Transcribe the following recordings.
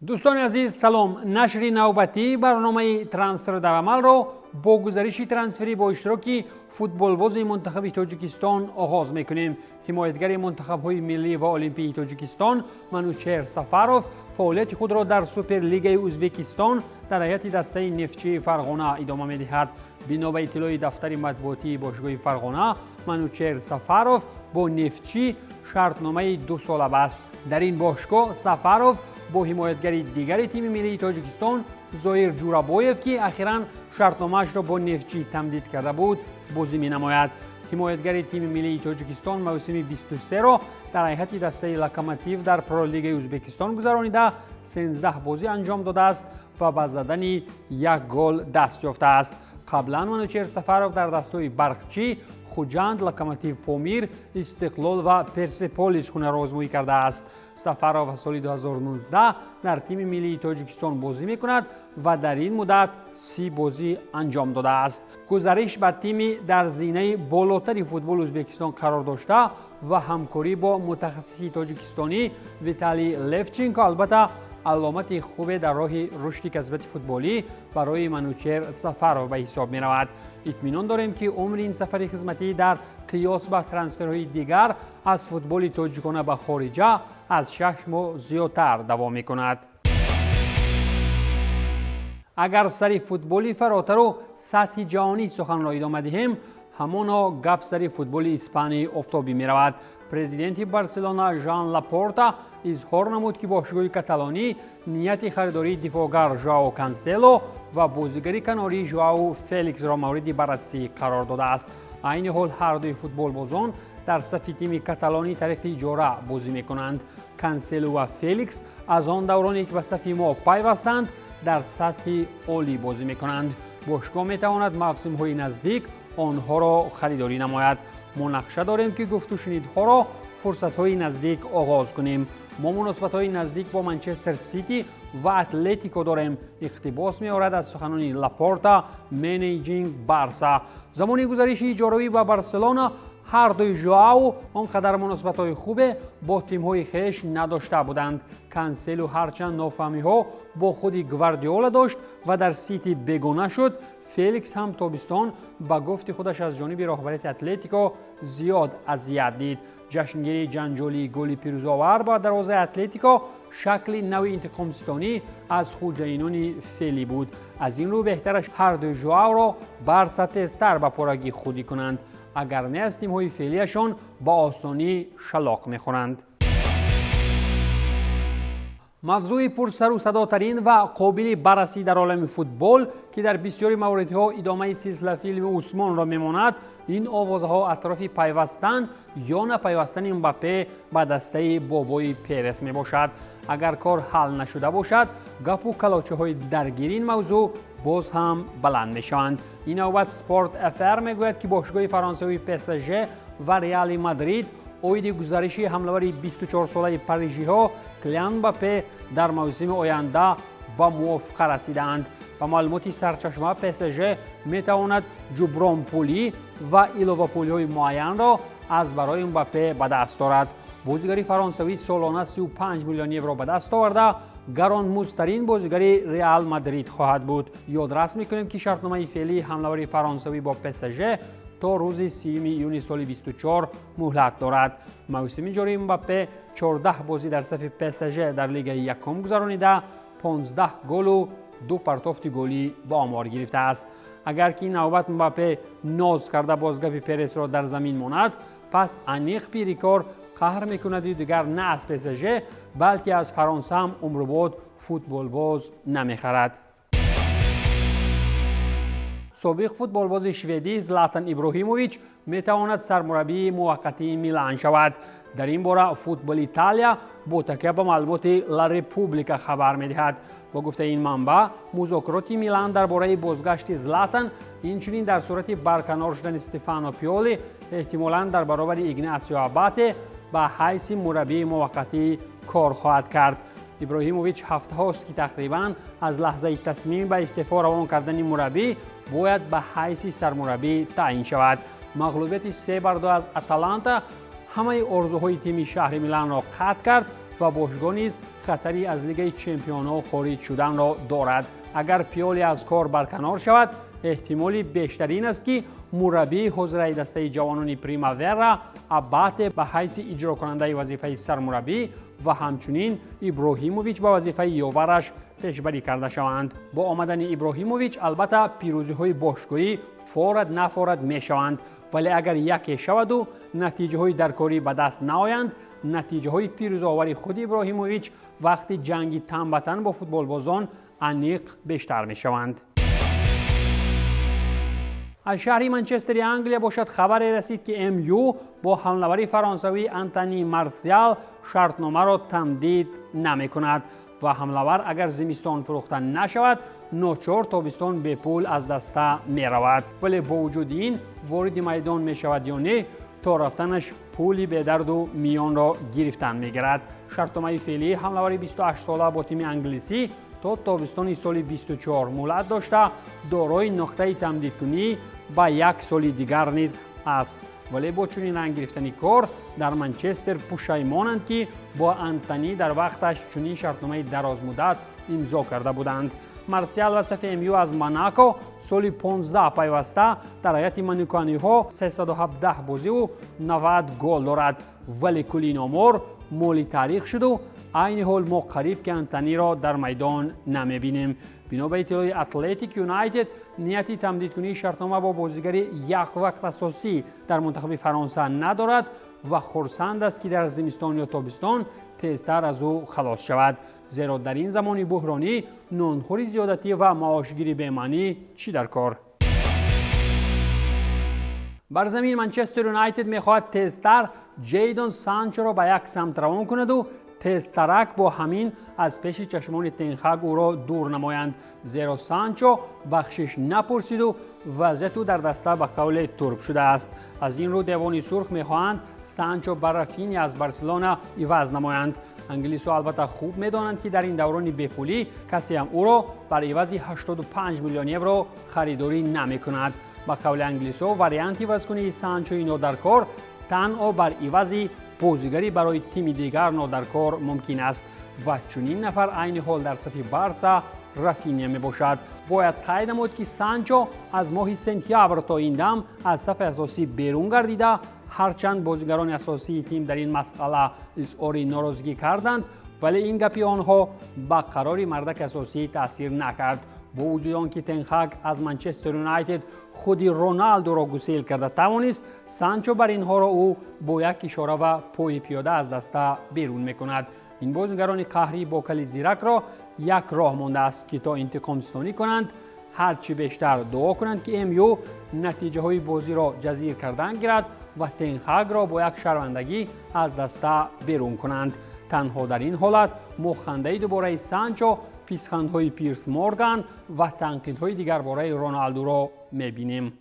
دوستان عزیز سلام. نشر نوبتی برنامه ترانسفر در عمل را با گزارش ترانسفری با اشتراک فوتبالباز منتخب تاجیکستان آغاز میکنیم. حمایتگر منتخب های ملی و المپی تاجیکستان منوچهر سفروف فعالیت خود را در سوپر لیگ ازبکستان در هیئت دسته نفتچی فرغانه ادامه میدهد. بنا به اطلاع دفتر مطبوعاتی باشگاه فرغانه، منوچهر سفروف با نفتچی شرطنامه 2 ساله است. در این باشگاه سفروف با حمایتگر دیگر تیم ملی تاجیکستان زایر جورابویف که اخیراً شرطنامه‌اش را با نفتچی تمدید کرده بود بازی می‌نماید. حمایتگر تیم ملی تاجیکستان موسم 23 را در هیئت دسته لوکوموتیو در پرولیگ ازبکستان گذرانیده 13 بازی انجام داده است و با زدن 1 گل دست یافته است. قبلا منوچهر سفروف در دسته‌های برقچی، خوجند، لوکوموتیو پامیر، استقلال و پرسپولیس هنرآزمایی کرده است. سفروف از سال 2019 در تیم ملی تاجیکستان بازی می‌کند و در این مدت 30 بازی انجام داده است. گزارش به تیم در زینه بالاتر فوتبال ازبکستان قرار داشته و همکاری با متخصصی تاجیکستانی ویتالی لفچنکو البته علامت خوب در راه رشد کسبت فوتبالی برای منوچهر سفروف به حساب می رود. اطمینان داریم که عمر این سفر خدمتی در قیاس به ترانسفرهای دیگر از فوتبال تاجیکانه به خارجه از 6 ماه زیادتر دوام می کند. اگر سر فوتبال فراتر و سطح جهانی سخن را ادامه دهیم، همانا گپ سر فوتبال اسپانی آفتابی می رود. پرزیدنت بارسلونا ژان لاپورتا اظهار نمود که باشگاه کاتالانی نیت خریداری دفاعگر ژائو کانسلو و بازیگر کناری ژائو فلیکس را مورد بررسی قرار داده است. عین حال هر دوی فوتبال بازان در صف تیم کاتالانی طریق اجاره بازی میکنند. کانسلو و فلیکس از آن دورانی که به صف ما پیوستند در سطح عالی بازی میکنند. باشگاه میتواند موسم‌های نزدیک آنها را خریداری نماید. ما نقشه داریم که گفت و شنیدها را فرصت‌های نزدیک آغاز کنیم. ما مناسبت‌های نزدیک با منچستر سیتی و اتلتیکو داریم. اقتباس می‌آورد از سخنان لاپورتا منیجینگ بارسا. زمان گزارش اجاره‌ای با بارسلونا هر دوی ژائو آنقدر مناسبت‌های خوب با تیم‌های خویش نداشته بودند. کانسلو هرچند نافهمی‌ها با خود گواردیولا داشت و در سیتی بیگانه شد، فلیکس هم تابستان با گفت خودش از جانب رهبریت اتلتیکو زیاد اذیت دید. جشنگیری جنجالی گل پیروزآور با دروازه اتلتیکو شکل نوع انتقام ستانی از خوجینان فعلی بود. از این رو بهترش هر دو ژائو را بر سطح استر به پارگی خودی کنند، اگر نه از تیم‌های فعلیشان با آسانی شلاق می‌خورند. موضوع پرسر و صداترین و قابل بررسی در عالم فوتبال که در بسیاری موردها ادامه سلسله فیلم عثمان را میماند، این آوازها اطراف پیوستن یا نپیوستن امباپه به دسته بابای پرس می باشد. اگر کار حل نشده باشد، گپ و کلاچه های درگیر این موضوع باز هم بلند می شوند. این نوبت سپورت افر می گوید که باشگاه فرانسوی PSG و ریال مادرید اوید گزارشی حمله‌ور 24 ساله پاریژی ها کیلیان امباپه در موسم آینده با موافقه رسیدند. با معلومات سرچشمه PSG می تواند جبران پولی و علاوه پولی های معین را از برای امباپه به دست آورد. بازیگر فرانسوی سالانه 35 میلیون یورو به دست آورده گرانمزدترین بازیگر ریال مادرید خواهد بود. یادداشت می‌کنیم که شرطنامه فعلی حمله‌ور فرانسوی با PSG تا روز 30 یونی سال 24 مهلت دارد. موسم جاری امباپه 14 بازی در صف PSG در لیگ یکم گذرانیده 15 گل و 2 پرتافت گلی با آمار گرفته است. اگر که این نوبت امباپه ناز کرده بازگپ پرس را در زمین ماند، پس انیق پیریکار قهر میکند و دیگر نه از PSG بلکه از فرانسه هم عمر بعد فوتبال باز نمیخرد. سابق فوتبالباز شوئدی زلاتان ابراهیموویچ میتواند سرمربی موقتی میلان شود. در این باره فوتبال ایتالیا با تکیه به معلومات لا رپوبلیکا خبر میدهد. با گفته این منبع، مذاکرات میلان درباره بازگشت زلاتان اینچنین در صورت برکنار شدن استفانو پیولی احتمالاً در برابر ایگناتیو آباته به حیث مربی موقتی کار خواهد کرد. ابراهیموویچ هفته هاست که تقریباً از لحظه تصمیم به استعفا روان کردن مربی باید به حیث سرمربی تعیین شود. مغلوبیت 3-2 از اتلانتا همه آرزوهای تیم شهر میلان را قطع کرد و باشگاه نیز خطری از لیگ چمپیونها خارج شدن را دارد. اگر پیولی از کار برکنار شود، احتمالی بیشترین است که مربی حضور دسته جوانان پریماورا اباته به حیث اجرا کننده وظیفه سرمربی و همچنین ابراهیموویچ به وظیفه یاورش پیشبری کرده شوند. با آمدن ابراهیموویچ البته پیروزی های باشگاهی فورد نفورد می شوند، ولی اگر یکی شود و نتیجه های درکاری به دست نآیند، نتیجه های پیروزآوری خود ابراهیموویچ وقتی جنگی تن به تن با فوتبال بازان انیق بیشتر می شوند. از شهر منچستر انگلیا باشد خبری رسید که MU با حمله‌ور فرانسوی آنتونی مارسیال شرطنامه را تمدید نمی کند و حمله‌ور اگر زمستان فروخته نشود ناچار تابستان به پول از دسته می رود، ولی با وجود این وارد میدان می شود یا نه تا رفتنش پولی به درد و میان را گرفتن می گیرد. شرطنامه فعلی حمله‌ور 28 ساله با تیم انگلیسی تا تابستان سال 24 مهلت داشته دارای نقطه تمدیدکنی با یک سال دیگر نیز است، ولی با چنین رنگ گرفتن کار در منچستر پشیمانند که با آنتونی در وقتش چنین شرطنامه دراز مدت امضا کرده بودند. مارسیال و صف MU از موناکو سال 15 پیوسته در هیئت مونیکانی ها 317 بازی و 90 گل دارد، ولی کلین آمار مالی تاریخ شد و عین حال ما قریب که آنتونی را در میدان نمی بینیم. بنا به اطلاع اتلتیک یونایتد نیتی تمدید کنی شرطنامه با بازیگر یک وقت اساسی در منتخب فرانسه ندارد و خرسند است که در زمستان یا تابستان تیزتر از او خلاص شود، زیرا در این زمان بحرانی نانخوری زیادتی و معاشگیری به معنی چی در کار. بر زمین منچستر یونایتد میخواهد تیزتر جیدون سانچو را به یک سمت روان کند و تیزترک با همین از پیش چشمان تنخاگ او را دور نمایند، زیرا سانچو بخشش نپرسید و وضعیت او در دسته به قول ترک شده است. از این رو دیوان سرخ میخواهند سانچو بر رافینیا از بارسلونا عوض نمایند. انگلیس‌ها البته خوب میدانند که در این دوران بیپولی کسی هم او را بر عوض 85 میلیون یورو خریداری نمیکند. با قول انگلیس‌ها وریانت عوض‌کنی سانچو اینا در کار تنها بر عوض بازیگری برای تیم دیگر نادرکار ممکن است و چنین نفر عین حال در صف بارسا رافینیا می باشد. باید قید نمود که سانچو از ماه سپتامبر تا این دم از صف اساسی بیرون گردیده، هرچند بازیگران اساسی تیم در این مسئله اظهار ناراضگی کردند، ولی این گپی آنها به قرار مردک اساسی تاثیر نکرد. با وجود آنکه تنخاگ از منچستر یونایتد خودی رونالدو را گسیل کرده توانست، سانچو بر اینها را او با یک اشاره و پای پیاده از دسته بیرون میکند. این بازیگران قهری با کلی زیرک را یک راه مانده است که تا انتقام ستانی کنند، هرچی بیشتر دعا کنند که MU نتیجه های بازی را جزیر کردن گیرد و تنخاگ را با یک شرمندگی از دسته بیرون کنند. تنها در این حالت ما خنده دوباره سانچو، پیشخندهای پیرس مورگان و تنقیدهای دیگر برای رونالدو را می‌بینیم.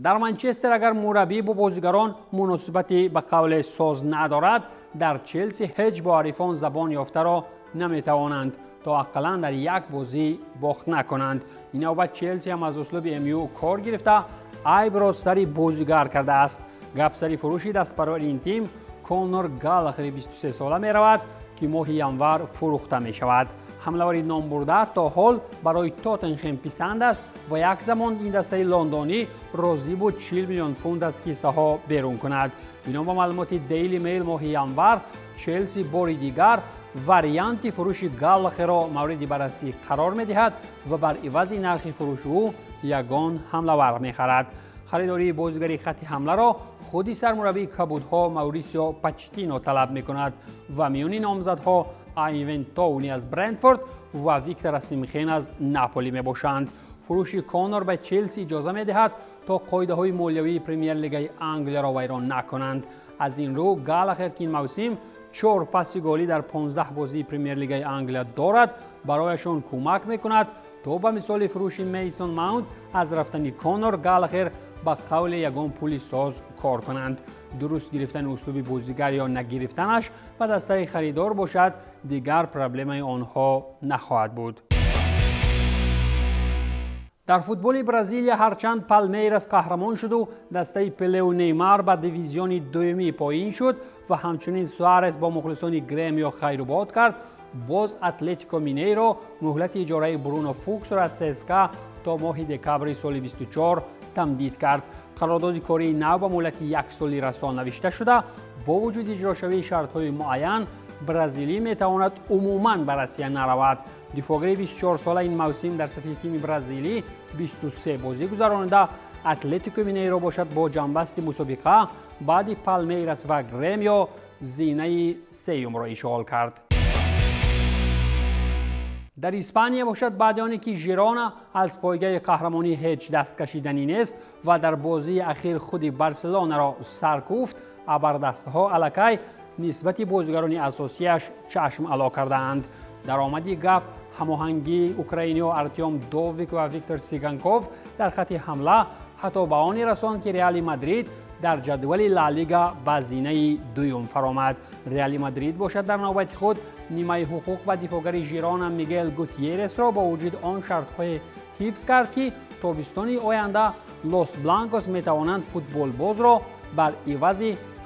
در منچستر اگر مربی با بازیگران مناسبتی به قول ساز ندارد، در چلسی هیچ با حریفان زبان یافته را نمی‌توانند تا حداقل در یک بازی باخت نکنند. این نوبت چلسی هم از اسلوب MU کار گرفته عیب را سر بازیگر کرده است. گپ سری فروشی دست پرور این تیم کونور گالاخر 23 ساله می رود که ماه ینور فروخته می شود. حمله‌ور نام برده تا حال برای تاتنهام پسند است و یک زمان این دسته لندنی راضی بود 40 میلیون پوند از کیسه ها بیرون کند. بنا به معلومات دیلی میل ماه ینور چلسی بار دیگر وریانت فروش گالاخر را مورد بررسی قرار می دهد و بر عوض نرخ فروش او یگان حمله‌ور می خرد. خریداری بازیگری خط حمله را خودی سرمربی کبودها موریسیو پوچتینو طلب می کند و میان نامزدها ایون تونی از برنتفورد و ویکتور اسیمخین از ناپولی می باشند. فروش کونر به چلسی اجازه می دهد تا قاعده های مالیوی پرمیر لیگ انگلیا را ویران نکنند. از این رو گالاخر که این موسم 4 پاس گلی در 15 بازی پرمیر لیگ انگلیا دارد برایشان کمک می کند تا به مثال فروش میسون ماونت از رفتن کونر گالاخر با قول یگان پولی ساز کار کنند. درست گرفتن اسلوب بازیگر یا نگرفتنش به دسته خریدار باشد دیگر پرابلم آنها نخواهد بود. در فوتبال برزیل هرچند پالمیراس قهرمان شد و دسته پله و نیمار به دیویزیون دومی پایین شد و همچنین سوارز با مخلصان گرمیو خیرآباد کرد، باز اتلتیکو مینیرو مهلت اجاره برونو فوکس را از سسکا تا ماه دکامبر سال 24 تمدید کرد. قرارداد کاری نو به مهلت 1 سالی رسان نوشته شده. با وجود اجرا شوی شرط‌های معین، برزیلی میتواند عموماً به روسیه نرود. دفاعگر 24 ساله این موسم در صفحه تیم برزیلی 23 بازی گذرانده. اتلتیکو مینیرو باشد با جنبست مسابقه بعد پالمیراس و گرمیو زینه سوم را اشغال کرد. در اسپانیا باشد بعد آنی که ژیرونا از پایگاه قهرمانی هیچ دست کشیدنی نیست و در بازی اخیر خود بارسلونا را سرکوفت، ابردستها الکی نسبت بازیگران اساسیش چشم علا کردند. درآمدی گپ هماهنگی اوکراینی و ارتیوم دوویک و ویکتور سیگانکوف در خط حمله حتی به آن رساند که رئال مادرید در جدول لالیگا به زینه دوم فرآمد. رئال مادرید باشد در نوبت خود نیمه حقوق و دفاعگر ژیرونا میگل گوتیرس را با وجود آن شرط‌های حفظ کرد که تابستان آینده لوس بلانکوس میتوانند فوتبال باز را بر عوض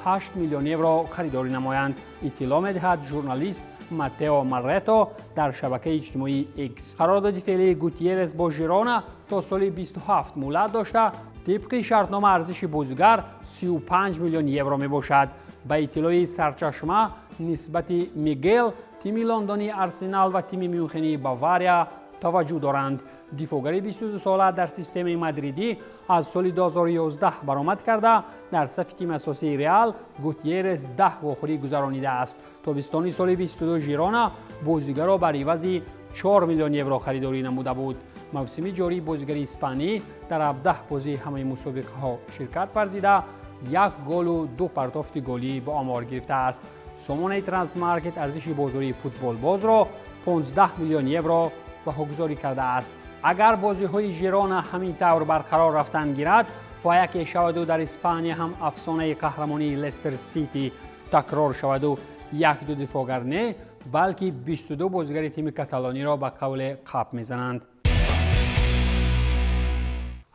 8 میلیون یورو خریداری نمایند. اطلاع می‌دهد ژورنالیست ماتئو مارتو در شبکه اجتماعی ایکس. قرارداد فعلی گوتیرس با ژیرونا تا سال 27 مهلت داشته. طبق شرطنامه ارزش بازیگر 35 میلیون یورو می باشد. به اطلاع سرچشمه نسبت میگل تیم لندنی آرسنال و تیم میونخنی باواریا توجه دارند. دفاعگر 22 ساله در سیستم مادریدی از سال 2011 برآمد کرده. در صف تیم اساسی رئال گوتیرس 10 واخوری گذرانیده است. تابستان سال 22 ژیرونا بازیگر را بر عوض 4 میلیون یورو خریداری نموده بود. موسم جاری بازیگر اسپانی در 17 بازی همه مسابقه ها شرکت ورزیده، 1 گل و 2 پرتافت گلی به آمار گرفته است. سامانه ترانسفرمارکت ارزش بازاری فوتبال باز را 15 میلیون یورو بهاگذاری کرده است. اگر بازی های ژیرونا همین طور برقرار رفتن گیرد و یک شود در اسپانیا هم افسانه قهرمانی لستر سیتی تکرار شود و 1-2 دفاعگر نه بلکه 22 بازیگر تیم کاتالانی را به قول قپ میزنند.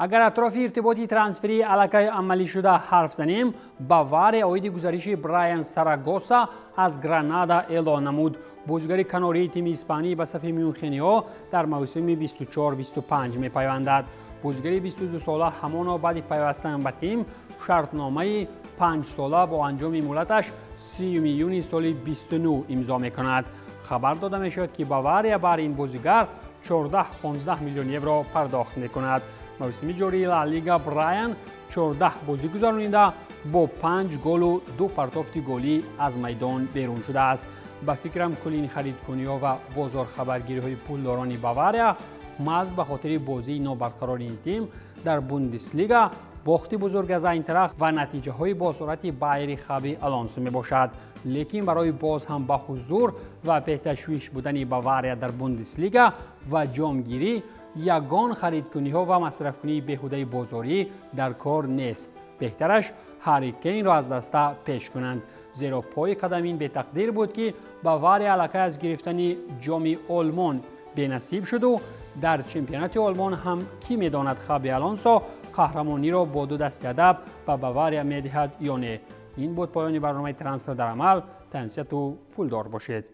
اگر اطراف ارتباطی ترانسفری الکی عملی شده حرف زنیم، باواریا اوید گزارش برایان ساراگوسا از گرانادا اعلام نمود. بازیگر کناری تیم اسپانی به صف میونخنی‌ها در موسم 24-25 میپیوندد. بازیگر 22 ساله همان بعد پیوستن به تیم شرطنامه 5 ساله با انجام مهلتش 30 یونی سال 29 امضا میکند. خبر داده میشد که باواریا بر این بازیگر 14-15 میلیون یورو پرداخت میکند. موسم جاری لالیگا برایان 14 بازی گذرانیده با 5 گل و 2 پرتافت گلی از میدان بیرون شده است. به فکرم کلین خرید کنی‌ها و بازار خبرگیری های پولداران باواریا محض به خاطر بازی نابرقرار این تیم در بوندسلیگا، باخت بزرگ از اینتراخت و نتیجه های با سرعت بایر خابی آلونسو می باشد. لیکن برای باز هم به حضور و به تشویش بودن باواریا در بوندسلیگا و جامگیری یگان خریدکنی ها و مصرف کنی بهوده بازاری در کار نیست. بهترش هری کین را از دسته پیش کنند، زیرا پای قدمین به تقدیر بود که باواریا علاقه از گرفتن جام آلمان به نصیب شد و در چمپیونات آلمان هم کی میداند خابی آلونسو قهرمانی را با 2 دست ادب به باواریا میدهد یا نه. این بود پایان برنامه ترانسفر در عمل. تنسیت و پولدار باشید.